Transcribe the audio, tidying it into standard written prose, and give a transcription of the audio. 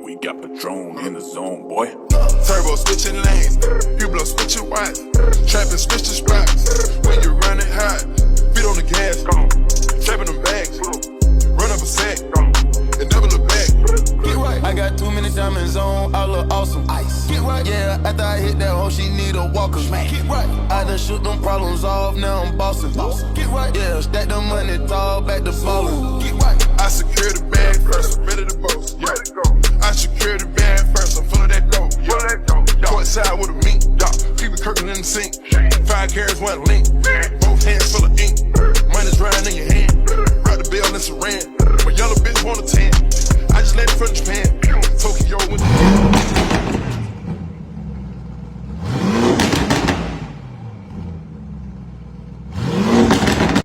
We got Patron in the zone, boy. Turbo switching lanes, you blow switching watts. Trapping switch the spots. When you running hot, feet on the gas. Trapping them bags. Run up a sack and double the back. Get right. I got too many diamonds on, I look awesome. Ice. Get right. Yeah, after I hit that hoe, she need a walker. Get right. I done shoot them problems off, now I'm bossing. Get right. Yeah, stack the money tall, back to ballin'. Get right.